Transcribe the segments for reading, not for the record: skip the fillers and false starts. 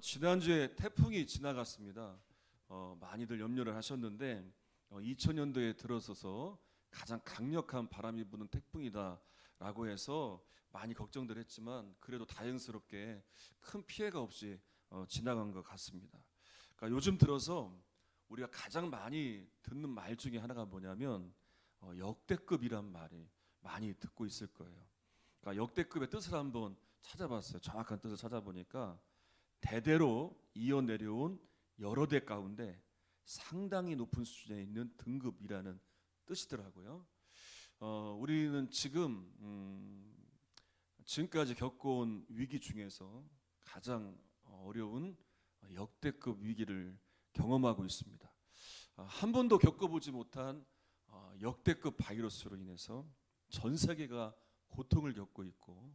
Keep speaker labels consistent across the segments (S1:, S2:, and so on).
S1: 지난주에 태풍이 지나갔습니다. 많이들 염려를 하셨는데 2000년도에 들어서서 가장 강력한 바람이 부는 태풍이다라고 해서 많이 걱정들 했지만 그래도 다행스럽게 큰 피해가 없이 지나간 것 같습니다. 그러니까 요즘 들어서 우리가 가장 많이 듣는 말 중에 하나가 뭐냐면 역대급이란 말이 많이 듣고 있을 거예요. 그러니까 역대급의 뜻을 한번 찾아봤어요. 정확한 뜻을 찾아보니까 대대로 이어 내려온 여러 대 가운데 상당히 높은 수준에 있는 등급이라는 뜻이더라고요. 우리는 지금까지 겪어온 위기 중에서 가장 어려운 역대급 위기를 경험하고 있습니다. 한 번도 겪어보지 못한 역대급 바이러스로 인해서 전 세계가 고통을 겪고 있고,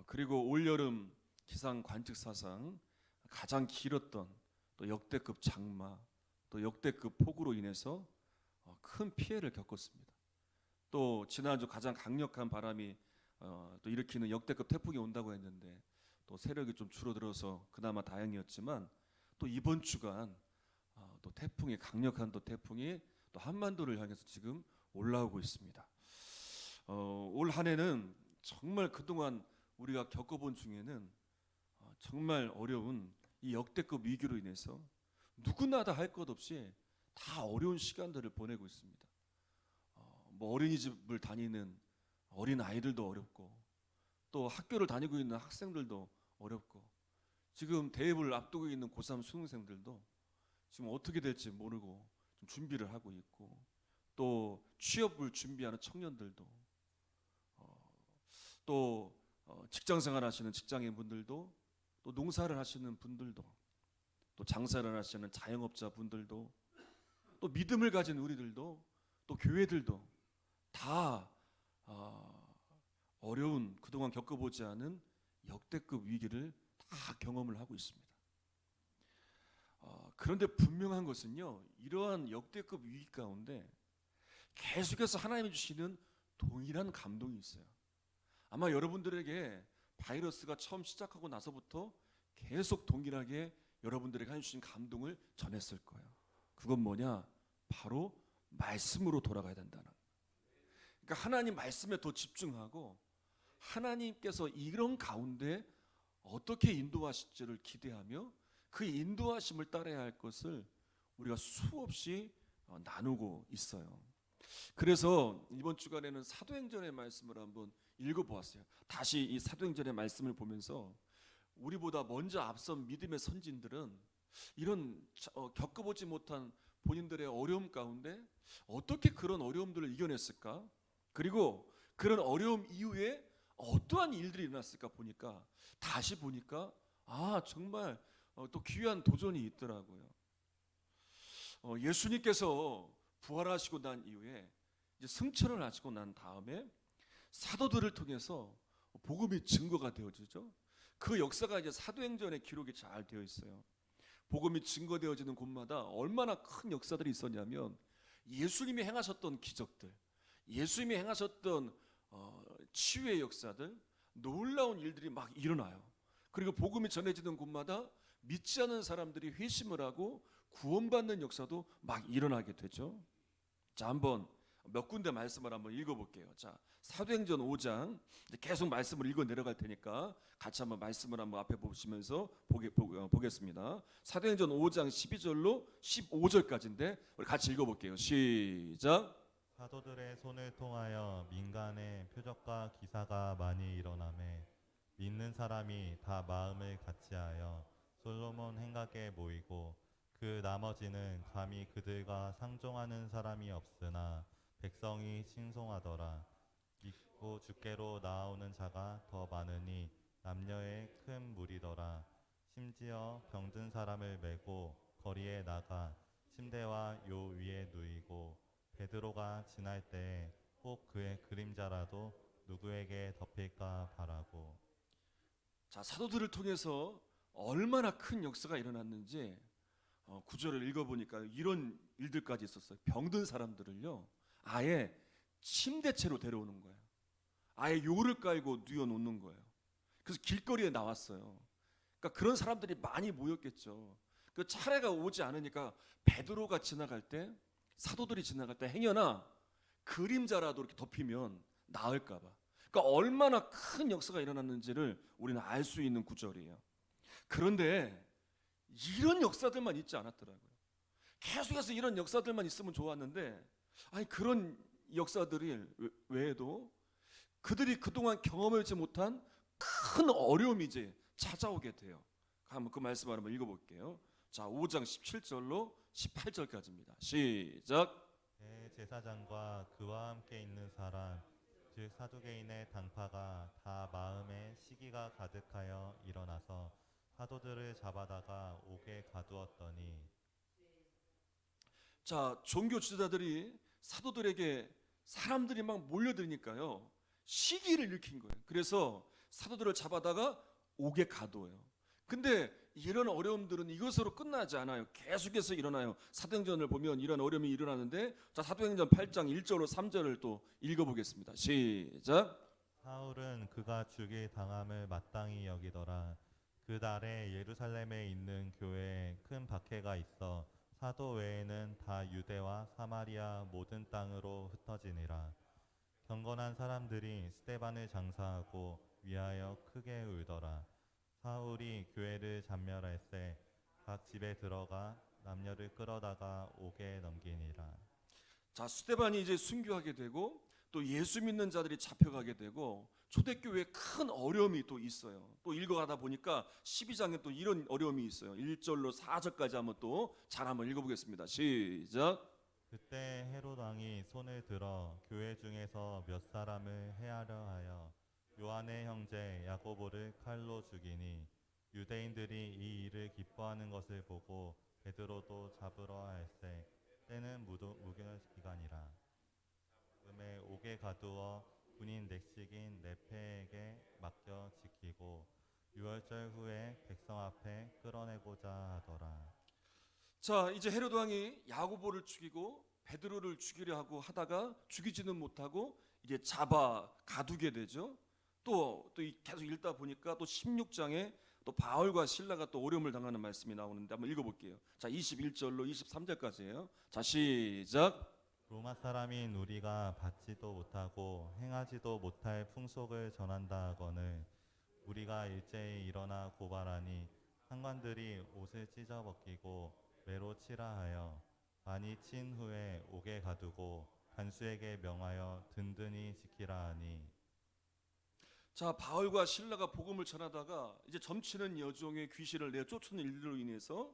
S1: 그리고 올여름 기상 관측 사상 가장 길었던 또 역대급 장마, 또 역대급 폭우로 인해서 큰 피해를 겪었습니다. 또 지난주 가장 강력한 바람이 또 일으키는 역대급 태풍이 온다고 했는데 또 세력이 좀 줄어들어서 그나마 다행이었지만 또 이번 주간 또 태풍이 강력한 또 태풍이 또 한반도를 향해서 지금 올라오고 있습니다. 올 한 해는 정말 그동안 우리가 겪어본 중에는 정말 어려운 이 역대급 위기로 인해서 누구나 다 할 것 없이 다 어려운 시간들을 보내고 있습니다. 뭐 어린이집을 다니는 어린 아이들도 어렵고 또 학교를 다니고 있는 학생들도 어렵고 지금 대입을 앞두고 있는 고3 수능생들도 지금 어떻게 될지 모르고 좀 준비를 하고 있고 또 취업을 준비하는 청년들도 또 직장생활 하시는 직장인분들도 또 농사를 하시는 분들도 또 장사를 하시는 자영업자 분들도 또 믿음을 가진 우리들도 또 교회들도 다 어려운 그동안 겪어보지 않은 역대급 위기를 다 경험을 하고 있습니다. 그런데 분명한 것은요, 이러한 역대급 위기 가운데 계속해서 하나님이 주시는 동일한 감동이 있어요. 아마 여러분들에게 바이러스가 처음 시작하고 나서부터 계속 동일하게 여러분들에게 해주신 감동을 전했을 거예요. 그건 뭐냐? 바로 말씀으로 돌아가야 된다는 거예요. 그러니까 하나님 말씀에 더 집중하고 하나님께서 이런 가운데 어떻게 인도하실지를 기대하며 그 인도하심을 따라야 할 것을 우리가 수없이 나누고 있어요. 그래서 이번 주간에는 사도행전의 말씀을 한번 읽어보았어요. 다시 이 사도행전의 말씀을 보면서 우리보다 먼저 앞선 믿음의 선진들은 이런 겪어보지 못한 본인들의 어려움 가운데 어떻게 그런 어려움들을 이겨냈을까? 그리고 그런 어려움 이후에 어떠한 일들이 일어났을까 다시 보니까 정말 또 귀한 도전이 있더라고요. 예수님께서 부활하시고 난 이후에 이제 승천을 하시고 난 다음에 사도들을 통해서 복음이 증거가 되어지죠. 그 역사가 이제 사도행전에 기록이 잘 되어 있어요. 복음이 증거되어지는 곳마다 얼마나 큰 역사들이 있었냐면 예수님이 행하셨던 기적들, 예수님이 행하셨던 치유의 역사들, 놀라운 일들이 막 일어나요. 그리고 복음이 전해지는 곳마다 믿지 않은 사람들이 회심을 하고 구원받는 역사도 막 일어나게 되죠. 자, 한번 몇 군데 말씀을 한번 읽어볼게요. 자, 사도행전 5장 계속 말씀을 읽어 내려갈 테니까 같이 한번 말씀을 한번 앞에 보시면서 보겠습니다. 사도행전 5장 12절로 15절까지인데 우리 같이 읽어볼게요. 시작.
S2: 사도들의 손을 통하여 민간의 표적과 기사가 많이 일어나매 믿는 사람이 다 마음을 같이하여 솔로몬 행각에 모이고 그 나머지는 감히 그들과 상종하는 사람이 없으나 백성이 신송하더라. 믿고 주께로 나아오는 자가 더 많으니 남녀의 큰 무리더라. 심지어 병든 사람을 메고 거리에 나가 침대와 요 위에 누이고 베드로가 지날 때에 혹 그의 그림자라도 누구에게 덮일까 바라고.
S1: 자, 사도들을 통해서 얼마나 큰 역사가 일어났는지 구절을 읽어보니까 이런 일들까지 있었어요. 병든 사람들을요 아예 침대채로 데려오는 거예요. 아예 요를 깔고 누워놓는 거예요. 그래서 길거리에 나왔어요. 그러니까 그런 사람들이 많이 모였겠죠. 그 차례가 오지 않으니까 베드로가 지나갈 때, 사도들이 지나갈 때 행여나 그림자라도 이렇게 덮이면 나을까 봐. 그러니까 얼마나 큰 역사가 일어났는지를 우리는 알 수 있는 구절이에요. 그런데 이런 역사들만 있지 않았더라고요. 계속해서 이런 역사들만 있으면 좋았는데, 아니 그런 역사들이 외에도 그들이 그동안 경험하지 못한 큰 어려움이 이제 찾아오게 돼요. 한번 그 말씀 한번 읽어볼게요. 자, 5장 17절로 18절까지입니다. 시작.
S2: 제사장과 그와 함께 있는 사람 즉 사두개인의 당파가 다 마음에 시기가 가득하여 일어나서 사도들을 잡아다가 옥에 가두었더니.
S1: 자, 종교 지도자들이 사도들에게 사람들이 막 몰려드니까요, 시기를 일으킨 거예요. 그래서 사도들을 잡아다가 옥에 가둬요. 근데 이런 어려움들은 이것으로 끝나지 않아요. 계속해서 일어나요. 사도행전을 보면 이런 어려움이 일어나는데, 자, 사도행전 8장 1절로 3절을 또 읽어보겠습니다. 시작.
S2: 사울은 그가 죽일 당함을 마땅히 여기더라. 그 달에 예루살렘에 있는 교회에 큰 박해가 있어 사도 외에는 다 유대와 사마리아 모든 땅으로 흩어지니라. 경건한 사람들이 스데반을 장사하고 위하여 크게 울더라. 사울이 교회를 잔멸할세 각 집에 들어가 남녀를 끌어다가 옥에 넘기니라.
S1: 자, 스데반이 이제 순교하게 되고 또 예수 믿는 자들이 잡혀가게 되고 초대교회에 큰 어려움이 또 있어요. 또 읽어가다 보니까 12장에 또 이런 어려움이 있어요. 1절로 4절까지 한번 또 잘 한번 읽어보겠습니다. 시작.
S2: 그때 헤롯 왕이 손을 들어 교회 중에서 몇 사람을 해하려 하여 요한의 형제 야고보를 칼로 죽이니 유대인들이 이 일을 기뻐하는 것을 보고 베드로도 잡으러 할세 때는 무교기간이라. 음에 옥에 가두어 군인 넥식인 네페에게 맡겨 지키고 유월절 후에 백성 앞에 끌어내고자 하더라.
S1: 자, 이제 헤로드 왕이 야고보를 죽이고 베드로를 죽이려 하고 하다가 죽이지는 못하고 이제 잡아 가두게 되죠. 또 계속 읽다 보니까 또 16장에 또 바울과 실라가 또 어려움을 당하는 말씀이 나오는데 한번 읽어볼게요. 자, 21절로 23절까지예요. 자, 시작.
S2: 로마 사람인 우리가 받지도 못하고 행하지도 못할 풍속을 전한다 하거늘 우리가 일제히 일어나 고발하니 상관들이 옷을 찢어 벗기고 매로 치라 하여 많이 친 후에 옥에 가두고 간수에게 명하여 든든히 지키라 하니.
S1: 자, 바울과 실라가 복음을 전하다가 이제 점치는 여종의 귀신을 내쫓는 일로 인해서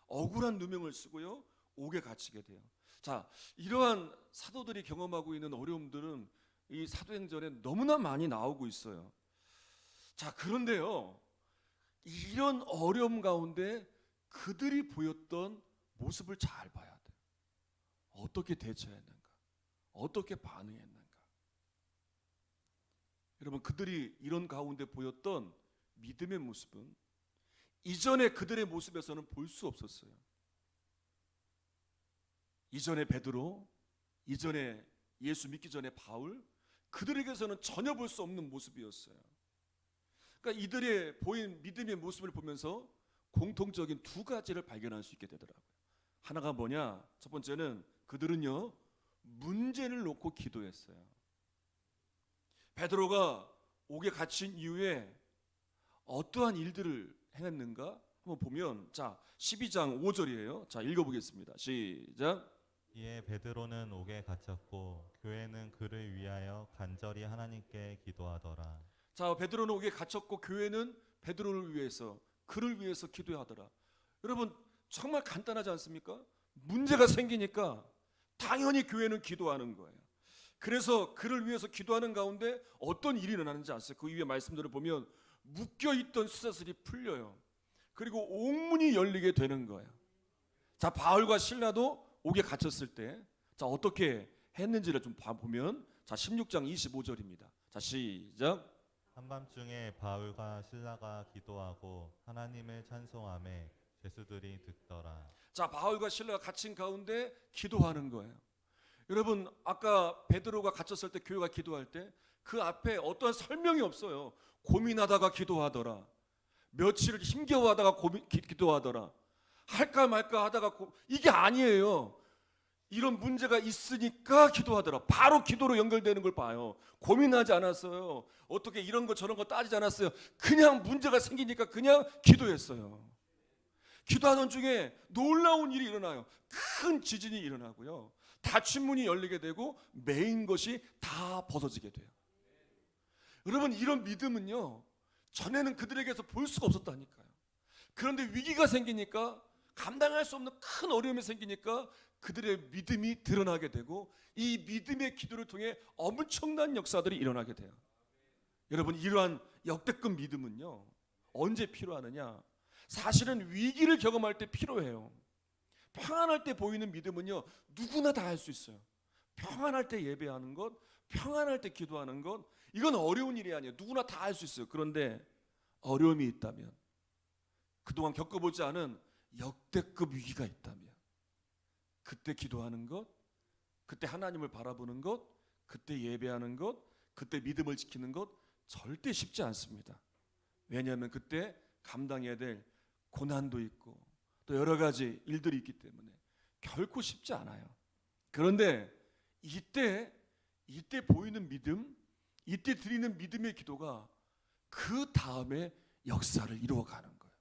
S1: 억울한 누명을 쓰고요, 옥에 갇히게 돼요. 자, 이러한 사도들이 경험하고 있는 어려움들은 이 사도행전에 너무나 많이 나오고 있어요. 자, 그런데요, 이런 어려움 가운데 그들이 보였던 모습을 잘 봐야 돼요. 어떻게 대처했는가, 어떻게 반응했는가. 여러분, 그들이 이런 가운데 보였던 믿음의 모습은 이전에 그들의 모습에서는 볼 수 없었어요. 이전에 베드로, 이전에 예수 믿기 전에 바울, 그들에게서는 전혀 볼 수 없는 모습이었어요. 그러니까 이들의 보인 믿음의 모습을 보면서 공통적인 두 가지를 발견할 수 있게 되더라고요. 하나가 뭐냐? 첫 번째는 그들은요, 문제를 놓고 기도했어요. 베드로가 옥에 갇힌 이후에 어떠한 일들을 행했는가 한번 보면, 자, 12장 5절이에요. 자, 읽어보겠습니다. 시작.
S2: 이에 베드로는 옥에 갇혔고 교회는 그를 위하여 간절히 하나님께 기도하더라.
S1: 자, 베드로는 옥에 갇혔고 교회는 베드로를 위해서, 그를 위해서 기도하더라. 여러분, 정말 간단하지 않습니까? 문제가 생기니까 당연히 교회는 기도하는 거예요. 그래서 그를 위해서 기도하는 가운데 어떤 일이 일어나는지 아세요? 그 위에 말씀들을 보면 묶여있던 쇠사슬이 풀려요. 그리고 옥문이 열리게 되는 거예요. 자, 바울과 실라도 옥에 갇혔을 때, 자, 어떻게 했는지를 좀 보면, 자, 16장 25절입니다. 자, 시작.
S2: 한밤중에 바울과 실라가 기도하고 하나님을 찬송하며 죄수들이 듣더라.
S1: 자, 바울과 실라가 갇힌 가운데 기도하는 거예요. 여러분, 아까 베드로가 갇혔을 때 교회가 기도할 때 그 앞에 어떠한 설명이 없어요. 고민하다가 기도하더라. 며칠을 힘겨워하다가 기도하더라. 할까 말까 하다가 이게 아니에요. 이런 문제가 있으니까 기도하더라. 바로 기도로 연결되는 걸 봐요. 고민하지 않았어요. 어떻게 이런 거 저런 거 따지지 않았어요. 그냥 문제가 생기니까 그냥 기도했어요. 기도하는 중에 놀라운 일이 일어나요. 큰 지진이 일어나고요. 닫힌 문이 열리게 되고 메인 것이 다 벗어지게 돼요. 여러분, 이런 믿음은요, 전에는 그들에게서 볼 수가 없었다니까요. 그런데 위기가 생기니까, 감당할 수 없는 큰 어려움이 생기니까 그들의 믿음이 드러나게 되고, 이 믿음의 기도를 통해 엄청난 역사들이 일어나게 돼요. 여러분, 이러한 역대급 믿음은요, 언제 필요하느냐? 사실은 위기를 경험할 때 필요해요. 평안할 때 보이는 믿음은요, 누구나 다 할 수 있어요. 평안할 때 예배하는 것, 평안할 때 기도하는 것, 이건 어려운 일이 아니에요. 누구나 다 할 수 있어요. 그런데 어려움이 있다면, 그동안 겪어보지 않은 역대급 위기가 있다면, 그때 기도하는 것, 그때 하나님을 바라보는 것, 그때 예배하는 것, 그때 믿음을 지키는 것 절대 쉽지 않습니다. 왜냐하면 그때 감당해야 될 고난도 있고 또 여러 가지 일들이 있기 때문에 결코 쉽지 않아요. 그런데 이때 보이는 믿음, 이때 드리는 믿음의 기도가 그 다음에 역사를 이루어가는 거예요.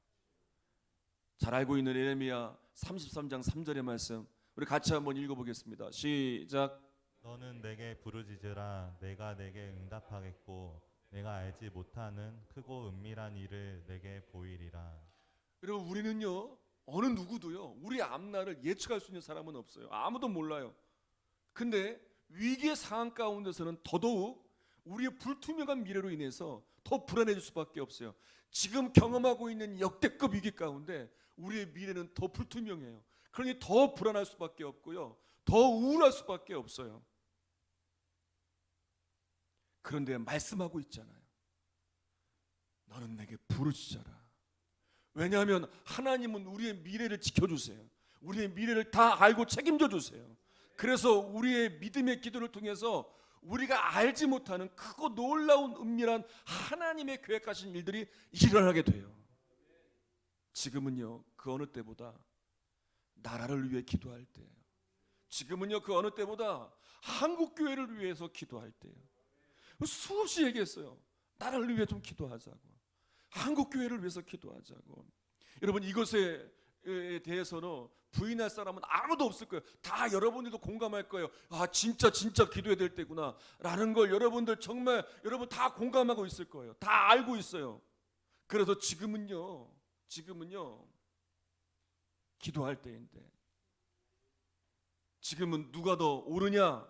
S1: 잘 알고 있는 예레미야 33장 3절의 말씀, 우리 같이 한번 읽어보겠습니다. 시작.
S2: 너는 내게 부르짖으라. 내가 내게 응답하겠고 내가 알지 못하는 크고 은밀한 일을 내게 보이리라.
S1: 여러분, 우리는요, 어느 누구도요, 우리 앞날을 예측할 수 있는 사람은 없어요. 아무도 몰라요. 근데 위기의 상황 가운데서는 더더욱 우리의 불투명한 미래로 인해서 더 불안해질 수밖에 없어요. 지금 경험하고 있는 역대급 위기 가운데 우리의 미래는 더 불투명해요. 그러니 더 불안할 수밖에 없고요, 더 우울할 수밖에 없어요. 그런데 말씀하고 있잖아요. 너는 내게 부르짖어라. 왜냐하면 하나님은 우리의 미래를 지켜주세요. 우리의 미래를 다 알고 책임져 주세요. 그래서 우리의 믿음의 기도를 통해서 우리가 알지 못하는 크고 놀라운 은밀한 하나님의 계획하신 일들이 일어나게 돼요. 지금은요, 그 어느 때보다 나라를 위해 기도할 때예요. 지금은요, 그 어느 때보다 한국교회를 위해서 기도할 때예요. 수없이 얘기했어요. 나라를 위해 좀 기도하자고, 한국교회를 위해서 기도하자고. 여러분, 이것에 대해서는 부인할 사람은 아무도 없을 거예요. 다 여러분들도 공감할 거예요. 아, 진짜 기도해야 될 때구나 라는 걸 여러분들 정말 여러분 다 공감하고 있을 거예요. 다 알고 있어요. 그래서 지금은요 기도할 때인데, 지금은 누가 더 옳으냐,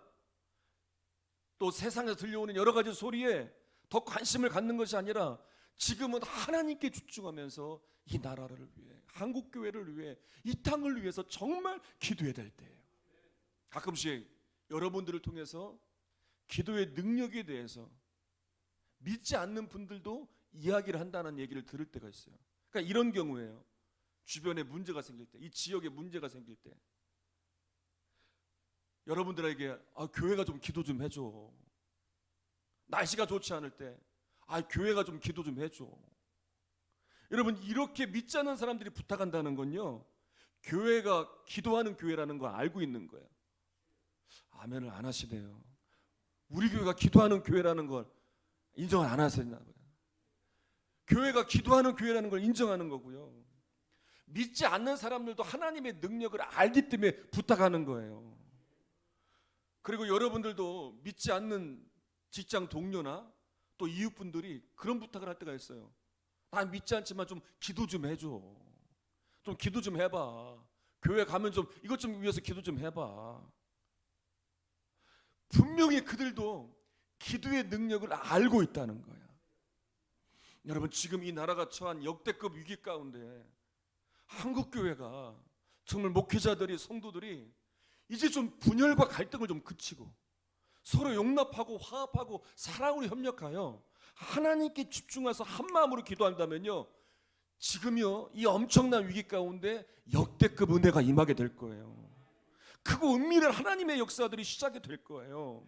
S1: 또 세상에서 들려오는 여러 가지 소리에 더 관심을 갖는 것이 아니라 지금은 하나님께 집중하면서 이 나라를 위해, 한국교회를 위해, 이 땅을 위해서 정말 기도해야 될 때예요. 가끔씩 여러분들을 통해서 기도의 능력에 대해서 믿지 않는 분들도 이야기를 한다는 얘기를 들을 때가 있어요. 그러니까 이런 경우에요. 주변에 문제가 생길 때, 이 지역에 문제가 생길 때 여러분들에게 교회가 좀 기도 좀 해줘. 날씨가 좋지 않을 때 교회가 좀 기도 좀 해줘. 여러분, 이렇게 믿지 않는 사람들이 부탁한다는 건요, 교회가 기도하는 교회라는 걸 알고 있는 거예요. 아멘을 안 하시네요. 우리 교회가 기도하는 교회라는 걸 인정을 안 하시나 봐요. 교회가 기도하는 교회라는 걸 인정하는 거고요, 믿지 않는 사람들도 하나님의 능력을 알기 때문에 부탁하는 거예요. 그리고 여러분들도 믿지 않는 직장 동료나 또 이웃분들이 그런 부탁을 할 때가 있어요. 난 믿지 않지만 좀 기도 좀 해줘. 좀 기도 좀 해봐. 교회 가면 좀 이것 좀 위해서 기도 좀 해봐. 분명히 그들도 기도의 능력을 알고 있다는 거야. 여러분, 지금 이 나라가 처한 역대급 위기 가운데 한국교회가 정말 목회자들이, 성도들이 이제 좀 분열과 갈등을 좀 그치고 서로 용납하고 화합하고 사랑으로 협력하여 하나님께 집중해서 한 마음으로 기도한다면요, 지금요 이 엄청난 위기 가운데 역대급 은혜가 임하게 될 거예요. 크고 은밀한 하나님의 역사들이 시작이 될 거예요.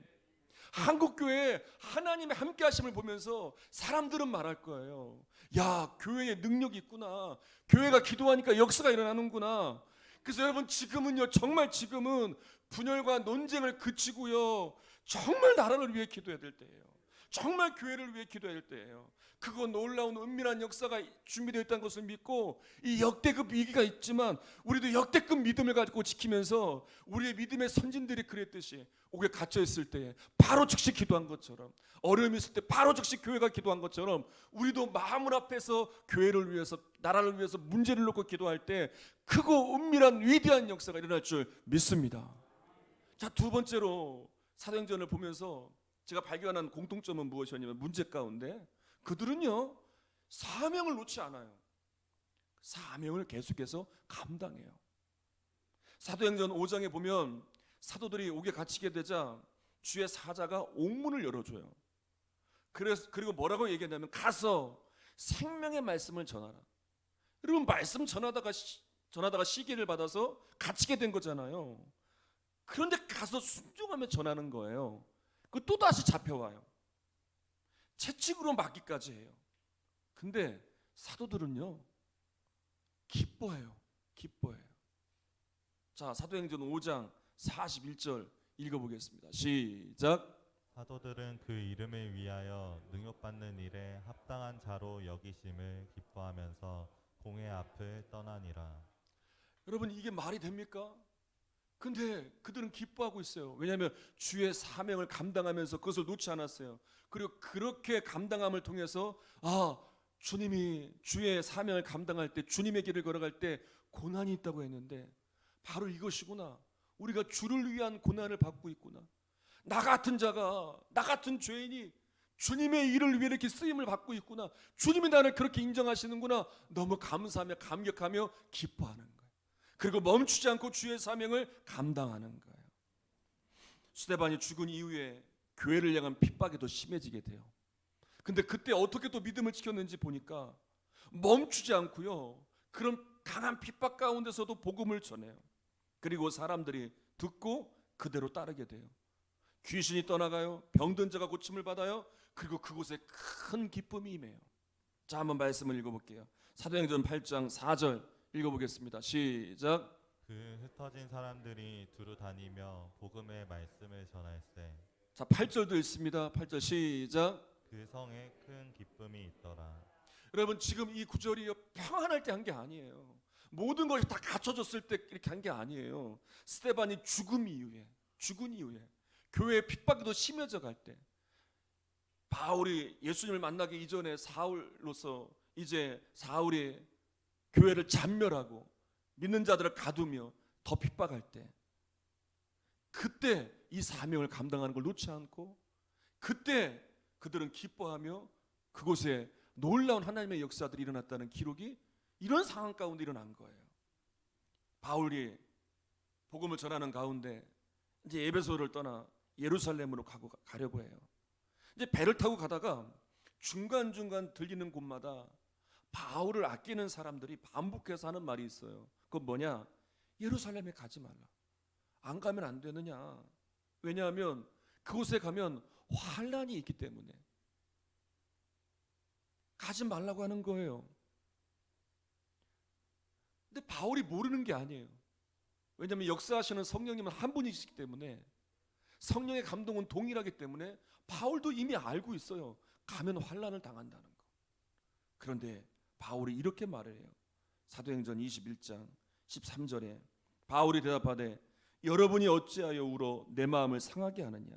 S1: 한국 교회에 하나님의 함께 하심을 보면서 사람들은 말할 거예요. 야, 교회에 능력이 있구나. 교회가 기도하니까 역사가 일어나는구나. 그래서 여러분, 지금은요, 정말 지금은 분열과 논쟁을 그치고요, 정말 나라를 위해 기도해야 될 때예요. 정말 교회를 위해 기도해야 될 때예요. 그거 놀라운 은밀한 역사가 준비되어 있다는 것을 믿고, 이 역대급 위기가 있지만 우리도 역대급 믿음을 가지고 지키면서 우리의 믿음의 선진들이 그랬듯이 옥에 갇혀 있을 때 바로 즉시 기도한 것처럼, 어려움이 있을 때 바로 즉시 교회가 기도한 것처럼, 우리도 마음을 앞에서 교회를 위해서, 나라를 위해서 문제를 놓고 기도할 때 크고 은밀한 위대한 역사가 일어날 줄 믿습니다. 자, 두 번째로 사도행전을 보면서 제가 발견한 공통점은 무엇이었냐면, 문제 가운데 그들은요, 사명을 놓지 않아요. 사명을 계속해서 감당해요. 사도행전 5장에 보면 사도들이 옥에 갇히게 되자 주의 사자가 옥문을 열어줘요. 그리고 뭐라고 얘기하냐면, 가서 생명의 말씀을 전하라. 여러분, 말씀 전하다가 시기를 받아서 갇히게 된 거잖아요. 그런데 가서 순종하며 전하는 거예요. 그 또다시 잡혀와요. 채찍으로 맞기까지 해요. 근데 사도들은요, 기뻐해요. 기뻐해요. 자, 사도행전 5장 41절 읽어보겠습니다. 시작.
S2: 사도들은 그 이름을 위하여 능욕받는 일에 합당한 자로 여기심을 기뻐하면서 공회 앞을 떠나니라.
S1: 여러분, 이게 말이 됩니까? 근데 그들은 기뻐하고 있어요. 왜냐하면 주의 사명을 감당하면서 그것을 놓지 않았어요. 그리고 그렇게 감당함을 통해서, 주님이 주의 사명을 감당할 때, 주님의 길을 걸어갈 때 고난이 있다고 했는데 바로 이것이구나. 우리가 주를 위한 고난을 받고 있구나. 나 같은 자가, 나 같은 죄인이 주님의 일을 위해 이렇게 쓰임을 받고 있구나. 주님이 나를 그렇게 인정하시는구나. 너무 감사하며 감격하며 기뻐하는 거예요. 그리고 멈추지 않고 주의 사명을 감당하는 거예요. 스데반이 죽은 이후에 교회를 향한 핍박이 더 심해지게 돼요. 근데 그때 어떻게 또 믿음을 지켰는지 보니까 멈추지 않고요, 그런 강한 핍박 가운데서도 복음을 전해요. 그리고 사람들이 듣고 그대로 따르게 돼요. 귀신이 떠나가요. 병든 자가 고침을 받아요. 그리고 그곳에 큰 기쁨이 임해요. 자, 한번 말씀을 읽어볼게요. 사도행전 8장 4절 읽어보겠습니다. 시작.
S2: 그 흩어진 사람들이 두루 다니며 복음의 말씀을 전할세.
S1: 자, 8절도 있습니다. 8절 시작.
S2: 그 성에 큰 기쁨이 있더라.
S1: 여러분, 지금 이 구절이 평안할 때 한 게 아니에요. 모든 것이 다 갖춰졌을 때 이렇게 한 게 아니에요. 스데반이 죽은 이후에 교회의 핍박이 더 심해져 갈 때, 바울이 예수님을 만나기 이전에 사울로서 이제 사울이 교회를 잔멸하고 믿는 자들을 가두며 더 핍박할 때, 그때 이 사명을 감당하는 걸 놓지 않고, 그때 그들은 기뻐하며 그곳에 놀라운 하나님의 역사들이 일어났다는 기록이 이런 상황 가운데 일어난 거예요. 바울이 복음을 전하는 가운데 이제 에베소를 떠나 예루살렘으로 가려고 해요. 이제 배를 타고 가다가 중간중간 들리는 곳마다 바울을 아끼는 사람들이 반복해서 하는 말이 있어요. 그건 뭐냐? 예루살렘에 가지 말라. 안 가면 안 되느냐? 왜냐하면 그곳에 가면 환란이 있기 때문에 가지 말라고 하는 거예요. 근데 바울이 모르는 게 아니에요. 왜냐하면 역사하시는 성령님은 한 분이시기 때문에, 성령의 감동은 동일하기 때문에 바울도 이미 알고 있어요. 가면 환란을 당한다는 거. 그런데 바울이 이렇게 말을 해요. 사도행전 21장 13절에 바울이 대답하되, 여러분이 어찌하여 울어 내 마음을 상하게 하느냐?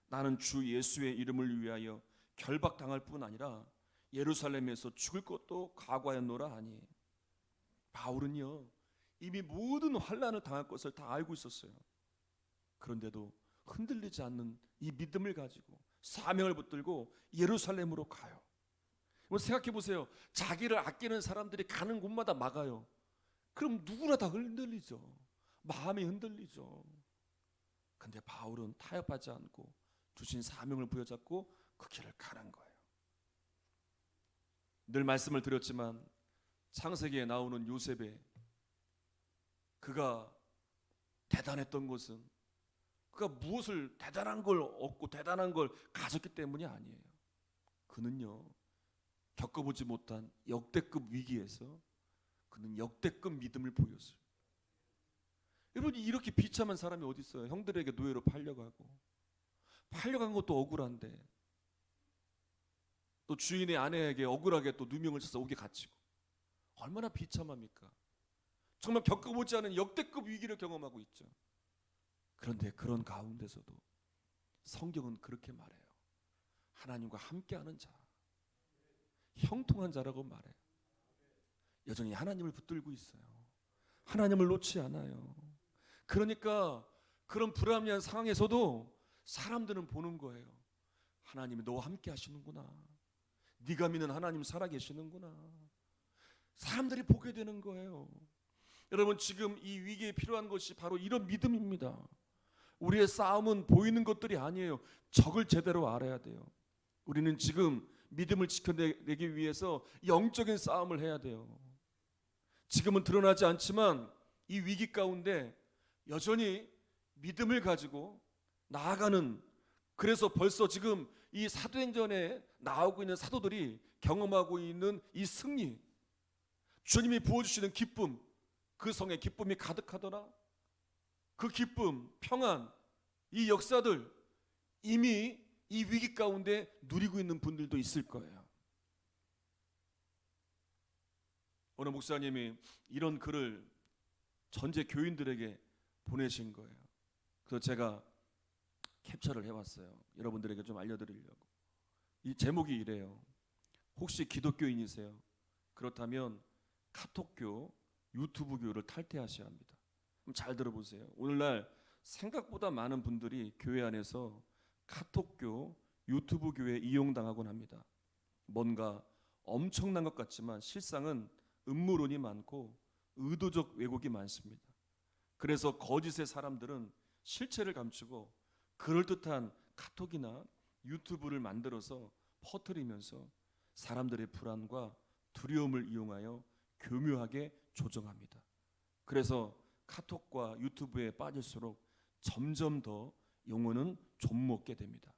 S1: 나는 주 예수의 이름을 위하여 결박당할 뿐 아니라 예루살렘에서 죽을 것도 각오하였노라 하니. 바울은요, 이미 모든 환란을 당할 것을 다 알고 있었어요. 그런데도 흔들리지 않는 이 믿음을 가지고 사명을 붙들고 예루살렘으로 가요. 생각해 보세요. 자기를 아끼는 사람들이 가는 곳마다 막아요. 그럼 누구나 다 흔들리죠. 마음이 흔들리죠. 근데 바울은 타협하지 않고 주신 사명을 부여잡고 그 길을 가는 거예요. 늘 말씀을 드렸지만 창세기에 나오는 요셉의, 그가 대단했던 것은 그가 무엇을 대단한 걸 얻고 대단한 걸 가졌기 때문이 아니에요. 그는요, 겪어보지 못한 역대급 위기에서 그는 역대급 믿음을 보였어요. 여러분, 이렇게 비참한 사람이 어디 있어요? 형들에게 노예로 팔려간 것도 억울한데 또 주인의 아내에게 억울하게 또 누명을 쳐서 옥에 갇히고, 얼마나 비참합니까? 정말 겪어보지 않은 역대급 위기를 경험하고 있죠. 그런데 그런 가운데서도 성경은 그렇게 말해요. 하나님과 함께하는 자, 형통한 자라고 말해요. 여전히 하나님을 붙들고 있어요. 하나님을 놓지 않아요. 그러니까 그런 불합리한 상황에서도 사람들은 보는 거예요. 하나님이 너와 함께 하시는구나. 네가 믿는 하나님 살아계시는구나. 사람들이 보게 되는 거예요. 여러분, 지금 이 위기에 필요한 것이 바로 이런 믿음입니다. 우리의 싸움은 보이는 것들이 아니에요. 적을 제대로 알아야 돼요. 우리는 지금 믿음을 지켜내기 위해서 영적인 싸움을 해야 돼요. 지금은 드러나지 않지만 이 위기 가운데 여전히 믿음을 가지고 나아가는, 그래서 벌써 지금 이 사도행전에 나오고 있는 사도들이 경험하고 있는 이 승리, 주님이 부어주시는 기쁨, 그 성에 기쁨이 가득하더라. 그 기쁨, 평안, 이 역사들 이미 이 위기 가운데 누리고 있는 분들도 있을 거예요. 어느 목사님이 이런 글을 전체 교인들에게 보내신 거예요. 그래서 제가 캡처를 해왔어요. 여러분들에게 좀 알려드리려고. 이 제목이 이래요. 혹시 기독교인이세요? 그렇다면 카톡교, 유튜브교를 탈퇴하셔야 합니다. 그럼 잘 들어보세요. 오늘날 생각보다 많은 분들이 교회 안에서 카톡교, 유튜브교에 이용당하곤 합니다. 뭔가 엄청난 것 같지만 실상은 음모론이 많고 의도적 왜곡이 많습니다. 그래서 거짓의 사람들은 실체를 감추고 그럴듯한 카톡이나 유튜브를 만들어서 퍼뜨리면서 사람들의 불안과 두려움을 이용하여 교묘하게 조정합니다. 그래서 카톡과 유튜브에 빠질수록 점점 더 영혼은 좀먹게 됩니다.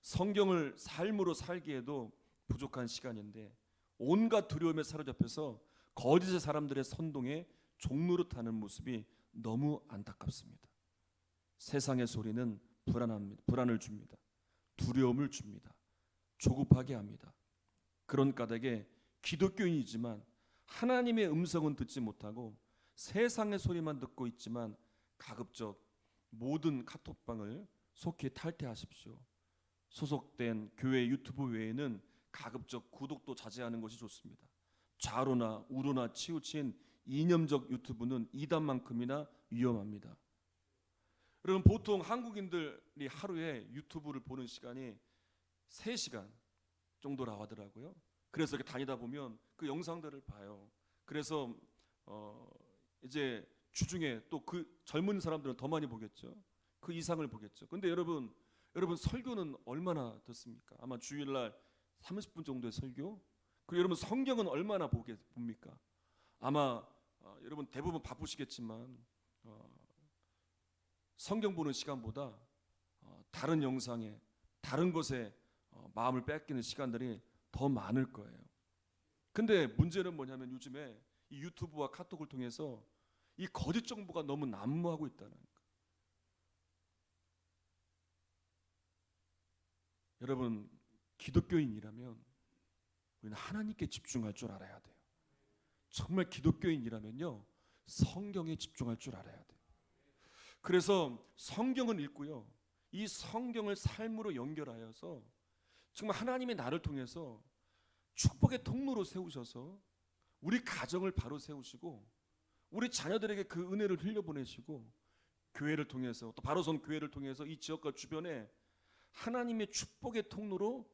S1: 성경을 삶으로 살기에도 부족한 시간인데 온갖 두려움에 사로잡혀서 거짓의 사람들의 선동에 종로로 타는 모습이 너무 안타깝습니다. 세상의 소리는 불안을 줍니다. 두려움을 줍니다. 조급하게 합니다. 그런 까닭에 기독교인이지만 하나님의 음성은 듣지 못하고 세상의 소리만 듣고 있지만 가급적 모든 카톡방을 속히 탈퇴하십시오. 소속된 교회 유튜브 외에는 가급적 구독도 자제하는 것이 좋습니다. 좌로나 우로나 치우친 이념적 유튜브는 이단만큼이나 위험합니다. 여러분, 보통 한국인들이 하루에 유튜브를 보는 시간이 3시간 정도라고 하더라고요. 그래서 이렇게 다니다 보면 그 영상들을 봐요. 그래서 이제 주중에 또 그 젊은 사람들은 더 많이 보겠죠. 그 이상을 보겠죠. 근데 여러분 설교는 얼마나 듣습니까? 아마 주일날 30분 정도의 설교. 그리고 여러분 성경은 얼마나 봅니까? 아마 여러분 대부분 바쁘시겠지만 성경 보는 시간보다 다른 영상에 다른 것에 마음을 뺏기는 시간들이 더 많을 거예요. 근데 문제는 뭐냐면 요즘에 이 유튜브와 카톡을 통해서 이 거짓 정보가 너무 난무하고 있다는 거예요. 여러분, 기독교인이라면 우리는 하나님께 집중할 줄 알아야 돼요. 정말 기독교인이라면요, 성경에 집중할 줄 알아야 돼요. 그래서 성경을 읽고요, 이 성경을 삶으로 연결하여서 정말 하나님의 나를 통해서 축복의 통로로 세우셔서 우리 가정을 바로 세우시고 우리 자녀들에게 그 은혜를 흘려보내시고 교회를 통해서 또 바로선 교회를 통해서 이 지역과 주변에 하나님의 축복의 통로로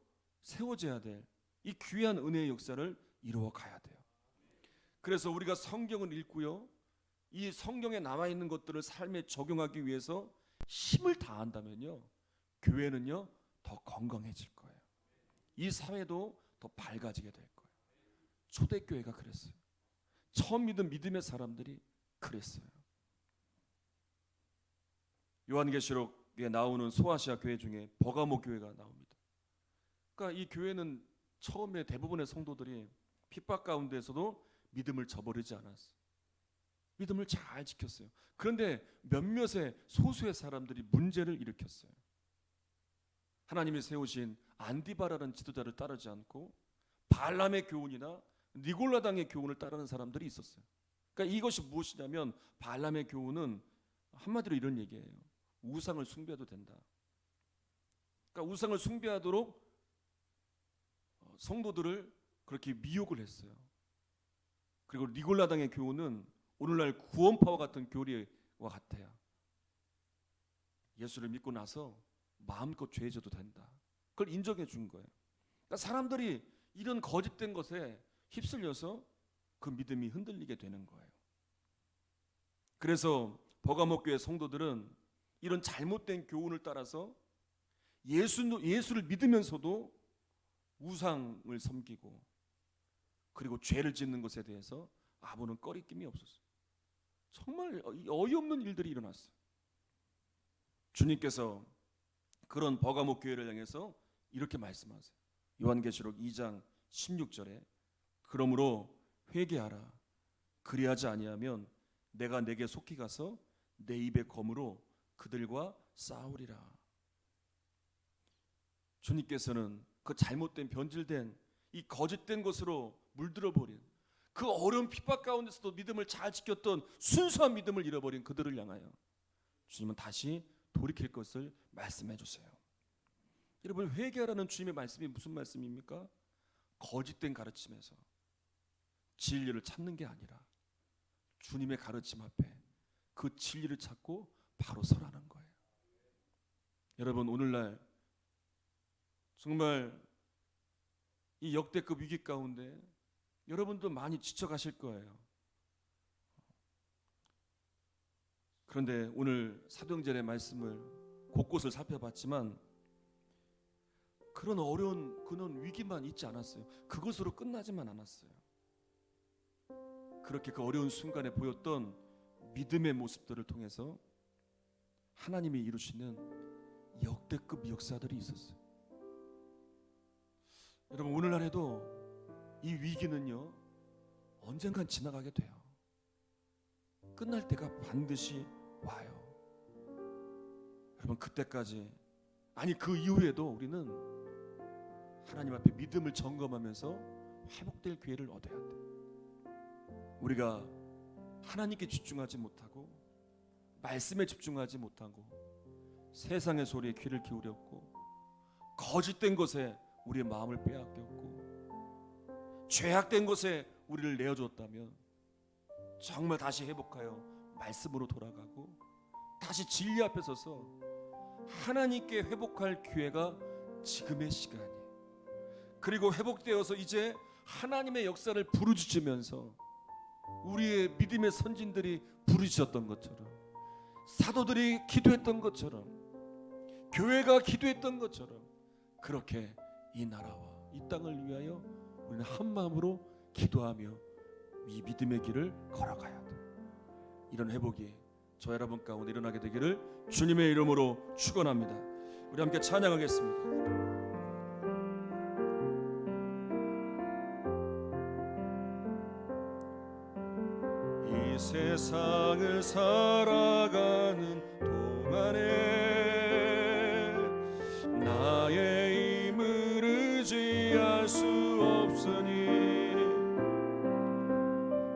S1: 세워져야 될 이 귀한 은혜의 역사를 이루어 가야 돼요. 그래서 우리가 성경을 읽고요, 이 성경에 나와 있는 것들을 삶에 적용하기 위해서 힘을 다한다면요, 교회는요 더 건강해질 거예요. 이 사회도 더 밝아지게 될 거예요. 초대교회가 그랬어요. 처음 믿은 믿음의 사람들이 그랬어요. 요한계시록에 나오는 소아시아 교회 중에 버가모 교회가 나옵니다. 그러니까 이 교회는 처음에 대부분의 성도들이 핍박 가운데서도 믿음을 저버리지 않았어요. 믿음을 잘 지켰어요. 그런데 몇몇의 소수의 사람들이 문제를 일으켰어요. 하나님이 세우신 안디바라는 지도자를 따르지 않고 발람의 교훈이나 니골라당의 교훈을 따르는 사람들이 있었어요. 그러니까 이것이 무엇이냐면 발람의 교훈은 한마디로 이런 얘기예요. 우상을 숭배해도 된다. 그러니까 우상을 숭배하도록 성도들을 그렇게 미혹을 했어요. 그리고 니골라당의 교훈은 오늘날 구원파와 같은 교리와 같아요. 예수를 믿고 나서 마음껏 죄져도 된다. 그걸 인정해 준 거예요. 그러니까 사람들이 이런 거짓된 것에 휩쓸려서 그 믿음이 흔들리게 되는 거예요. 그래서 버가모 교회 성도들은 이런 잘못된 교훈을 따라서 예수를 믿으면서도 우상을 섬기고 그리고 죄를 짓는 것에 대해서 아무런 꺼리낌이 없었어요. 정말 어이없는 일들이 일어났어요. 주님께서 그런 버가모 교회를 향해서 이렇게 말씀하세요. 요한계시록 2장 16절에 그러므로 회개하라. 그리하지 아니하면 내가 내게 속히 가서 내 입의 검으로 그들과 싸우리라. 주님께서는 그 잘못된 변질된 이 거짓된 것으로 물들어 버린 그 어려운 핍박 가운데서도 믿음을 잘 지켰던 순수한 믿음을 잃어버린 그들을 향하여 주님은 다시 돌이킬 것을 말씀해 주세요. 여러분, 회개하라는 주님의 말씀이 무슨 말씀입니까? 거짓된 가르침에서 진리를 찾는 게 아니라 주님의 가르침 앞에 그 진리를 찾고 바로 서라는 거예요. 여러분, 오늘날 정말 이 역대급 위기 가운데 여러분도 많이 지쳐가실 거예요. 그런데 오늘 사도행전의 말씀을 곳곳을 살펴봤지만 그런 어려운 그런 위기만 있지 않았어요. 그것으로 끝나지만 않았어요. 그렇게 그 어려운 순간에 보였던 믿음의 모습들을 통해서 하나님이 이루시는 역대급 역사들이 있었어요. 여러분, 오늘날에도 이 위기는요 언젠간 지나가게 돼요. 끝날 때가 반드시 와요. 여러분, 그때까지 아니 그 이후에도 우리는 하나님 앞에 믿음을 점검하면서 회복될 기회를 얻어야 돼요. 우리가 하나님께 집중하지 못하고 말씀에 집중하지 못하고 세상의 소리에 귀를 기울였고 거짓된 것에 우리의 마음을 빼앗겼고 죄악된 것에 우리를 내어줬다면 정말 다시 회복하여 말씀으로 돌아가고 다시 진리 앞에 서서 하나님께 회복할 기회가 지금의 시간이에요. 그리고 회복되어서 이제 하나님의 역사를 부르짖으면서 우리의 믿음의 선진들이 부르짖었던 것처럼 사도들이 기도했던 것처럼 교회가 기도했던 것처럼 그렇게 이 나라와 이 땅을 위하여 우리는 한 마음으로 기도하며 이 믿음의 길을 걸어가야 돼. 이런 회복이 저 여러분 가운데 일어나게 되기를 주님의 이름으로 축원합니다. 우리 함께 찬양하겠습니다. 이 세상을 살아가는 동안에 나의 힘을 의지할 수 없으니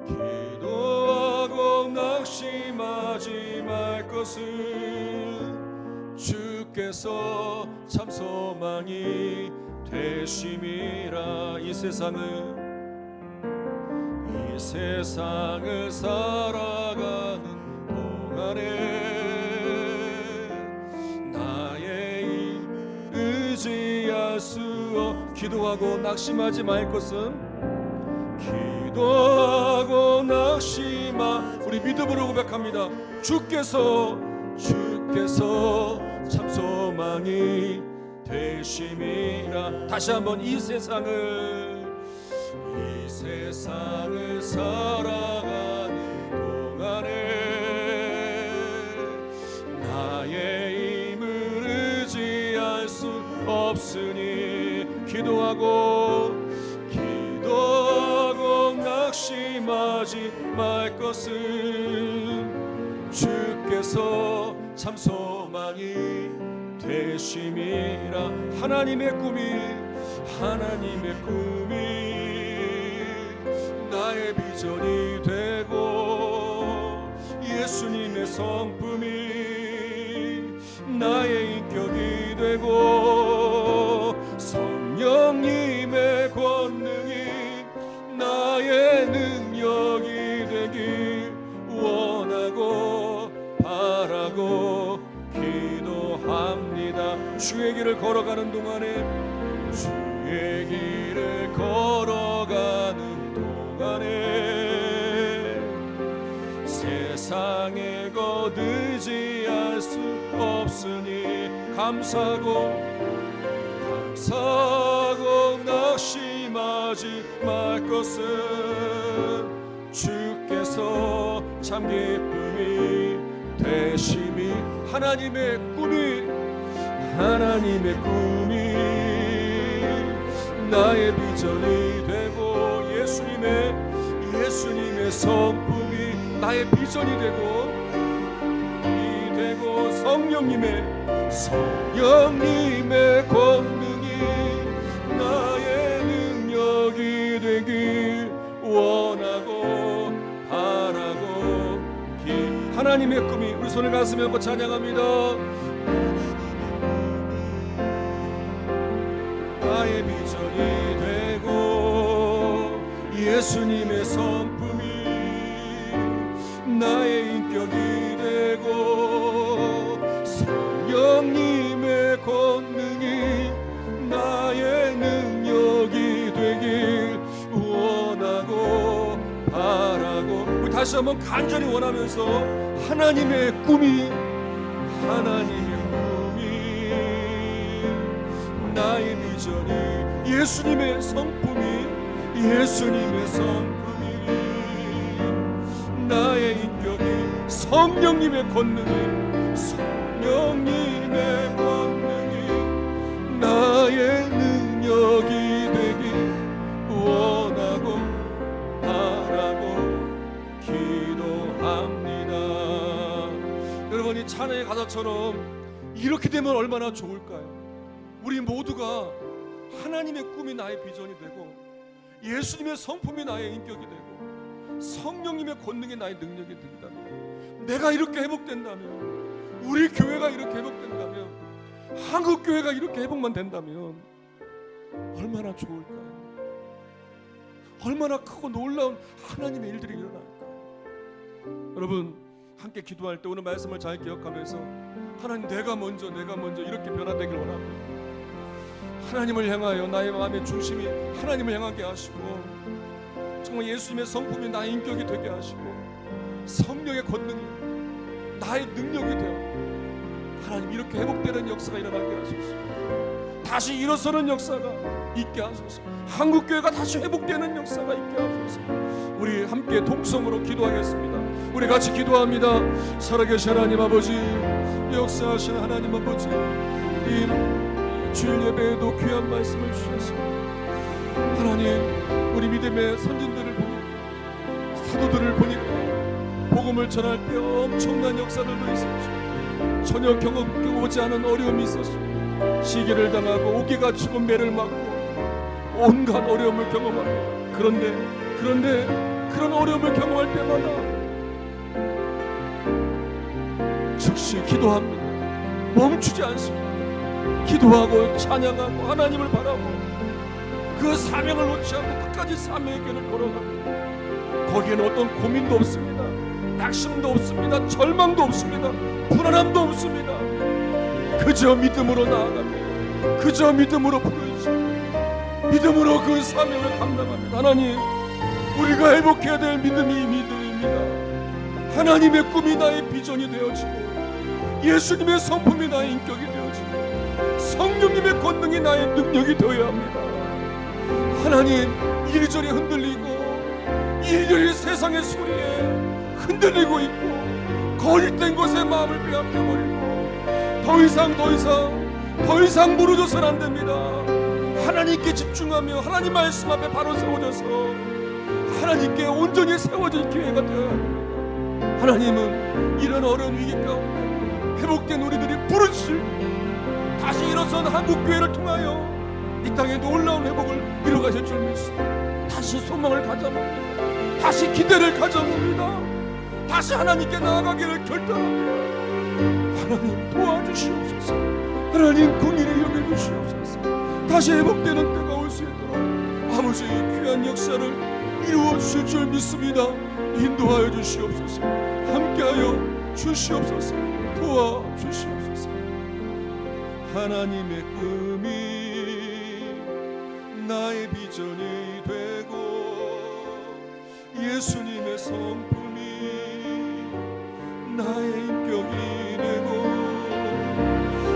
S1: 기도하고 낙심하지 말 것은 주께서 참 소망이 되심이라. 이 세상을 살아가는 동안에 나의 힘을 의지할 수 없. 기도하고 낙심하지 말 것은 기도하고 낙심하. 우리 믿음으로 고백합니다. 주께서 참 소망이 되심이라. 다시 한번 이 세상을 살아가는 동안에 나의 것은 주께서 참 소망이 되심이라. 하나님의 꿈이 나의 비전이 되고 예수님의 성품이 나의 인격이 되고 성령님의 권능이 나의 능력이 되길 원하고 바라고 기도합니다. 주의 길을 걸어가는 동안에 세상에 거두지 할 수 없으니 감사하고 낙심하지 말 것은 주께서 참 기쁨이 되심이. 하나님의 꿈이 나의 비전이 되고 예수님의 성품이 나의 비전이 되고 성령님의 권능이 나의 능력이 되길 원하고 바라고 하나님의 꿈이. 우리 손을 가슴에 얹고 찬양합니다. 나의 비전이 되고 예수님의 성품이 나의 인격이 되고 성령님의 권능이 나의 능력이 되길 원하고 바라고. 우리 다시 한번 간절히 원하면서 하나님의 꿈이 나의 비전이 예수님의 성품이 나의 인격이 성령님의 권능이 나의 능력이 되길 원하고 바라고 기도합니다. 여러분, 이 찬양의 가사처럼 이렇게 되면 얼마나 좋을까요? 우리 모두가 하나님의 꿈이 나의 비전이 되고 예수님의 성품이 나의 인격이 되고 성령님의 권능이 나의 능력이 된다면, 내가 이렇게 회복된다면, 우리 교회가 이렇게 회복된다면, 한국 교회가 이렇게 회복만 된다면 얼마나 좋을까요? 얼마나 크고 놀라운 하나님의 일들이 일어날까요? 여러분, 함께 기도할 때 오늘 말씀을 잘 기억하면서 하나님, 내가 먼저 이렇게 변화되길 원합니다. 하나님을 향하여 나의 마음의 중심이 하나님을 향하게 하시고 정말 예수님의 성품이 나의 인격이 되게 하시고 성령의 권능이 나의 능력이 되어 하나님 이렇게 회복되는 역사가 일어나게 하소서. 다시 일어서는 역사가 있게 하소서. 한국교회가 다시 회복되는 역사가 있게 하소서. 우리 함께 동성으로 기도하겠습니다. 우리 같이 기도합니다. 살아계신 하나님 아버지, 역사하시는 하나님 아버지, 이 주일 예배에도 귀한 말씀을 주셨습니다. 하나님, 우리 믿음의 선진들을 보니까, 사도들을 보니까 복음을 전할 때 엄청난 역사들도 있었죠. 전혀 겪어보지 않은 어려움이 있었습니다. 시기를 당하고 오기가 죽은 매를 맞고 온갖 어려움을 경험합니다. 그런데 그런 어려움을 경험할 때마다 즉시 기도합니다. 멈추지 않습니다. 기도하고 찬양하고 하나님을 바라고 그 사명을 놓지 않고 끝까지 사명의 길을 걸어갑니다. 거기에는 어떤 고민도 없습니다. 낙심도 없습니다. 절망도 없습니다. 불안함도 없습니다. 그저 믿음으로 나아갑니다. 그저 믿음으로 부르짖고 믿음으로 그 사명을 감당합니다. 하나님, 우리가 회복해야 될 믿음이 믿음입니다. 하나님의 꿈이 나의 비전이 되어지고 예수님의 성품이 나의 인격이 되어지고 성령님의 권능이 나의 능력이 되어야 합니다. 하나님, 이리저리 흔들리고 이리저리 세상의 소리에 흔들리고 있고 거짓된 것에 마음을 빼앗겨버리고 더 이상 무너져서는 안 됩니다. 하나님께 집중하며 하나님 말씀 앞에 바로 세워져서 하나님께 온전히 세워질 기회가 되어야 합니다. 하나님은 이런 어려운 위기 가운데 회복된 우리들이 부르실 다시 일어선 한국교회를 통하여 이 땅에 놀라운 회복을 이루어가실 줄 믿습니다. 다시 소망을 가져봅니다. 다시 기대를 가져봅니다. 다시 하나님께 나아가기를 결단합니다. 하나님 도와주시옵소서. 하나님 긍휼히 여겨주시옵소서. 다시 회복되는 때가 올 수 있도록 아버지의 귀한 역사를 이루어 주실 줄 믿습니다. 인도하여 주시옵소서. 함께하여 주시옵소서. 도와주시옵소서. 하나님의 꿈이 나의 비전이 되고 예수님의 성품이 나의 인격이 되고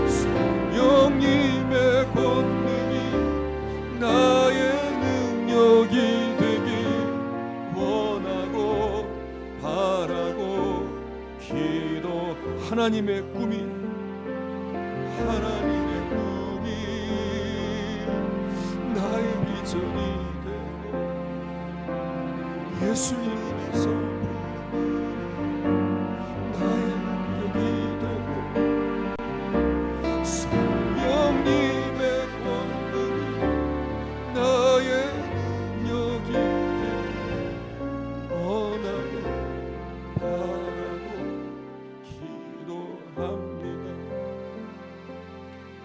S1: 성령님의 권능이 나의 능력이 되길 원하고 바라고 기도. 하나님의 꿈이 나의 비전이 되고 예수님의 성품 나의 능력이 되고 성령님의 권능이 나의 능력이 되고 원하고 바라고 기도합니다.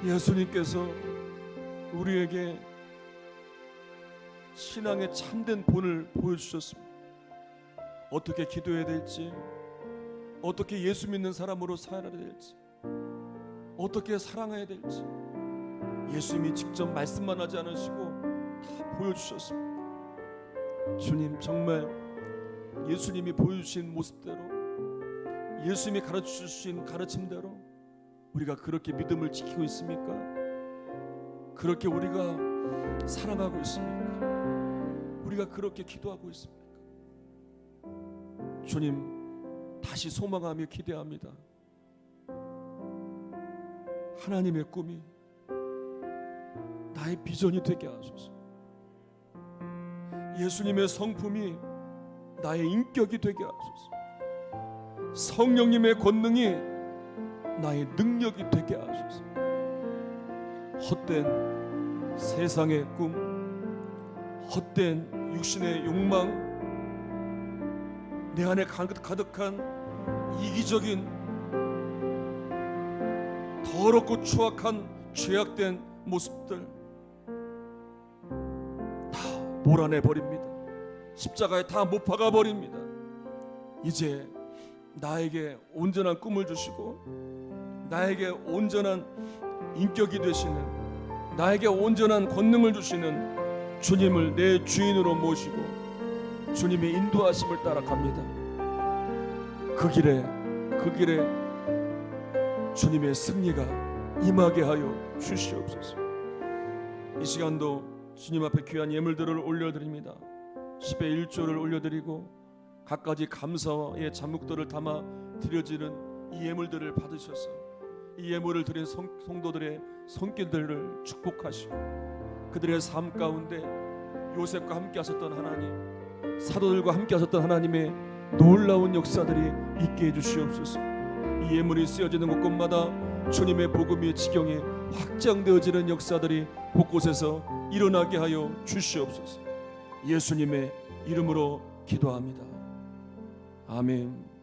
S1: 예수님께서 우리에게 신앙의 참된 본을 보여주셨습니다. 어떻게 기도해야 될지, 어떻게 예수 믿는 사람으로 살아야 될지, 어떻게 사랑해야 될지 예수님이 직접 말씀만 하지 않으시고 다 보여주셨습니다. 주님, 정말 예수님이 보여주신 모습대로, 예수님이 가르쳐주신 가르침대로 우리가 그렇게 믿음을 지키고 있습니까? 그렇게 우리가 사랑하고 있습니까? 우리가 그렇게 기도하고 있습니까? 주님, 다시 소망하며 기대합니다. 하나님의 꿈이 나의 비전이 되게 하소서. 예수님의 성품이 나의 인격이 되게 하소서. 성령님의 권능이 나의 능력이 되게 하소서. 헛된 세상의 꿈, 헛된 육신의 욕망, 내 안에 가득한 이기적인 더럽고 추악한 죄악된 모습들 다 몰아내 버립니다. 십자가에 다 못 박아 버립니다. 이제 나에게 온전한 꿈을 주시고 나에게 온전한 인격이 되시는, 나에게 온전한 권능을 주시는 주님을 내 주인으로 모시고 주님의 인도하심을 따라갑니다. 그 길에 주님의 승리가 임하게 하여 주시옵소서. 이 시간도 주님 앞에 귀한 예물들을 올려드립니다. 10의 1조를 올려드리고 갖가지 감사의 잔목들을 담아 드려지는 이 예물들을 받으셔서 이 예물을 드린 성도들의 손길들을 축복하시고 그들의 삶 가운데 요셉과 함께 하셨던 하나님, 사도들과 함께 하셨던 하나님의 놀라운 역사들이 있게 해주시옵소서. 이 예물이 쓰여지는 곳곳마다 주님의 복음의 지경이 확장되어지는 역사들이 곳곳에서 일어나게 하여 주시옵소서. 예수님의 이름으로 기도합니다. 아멘.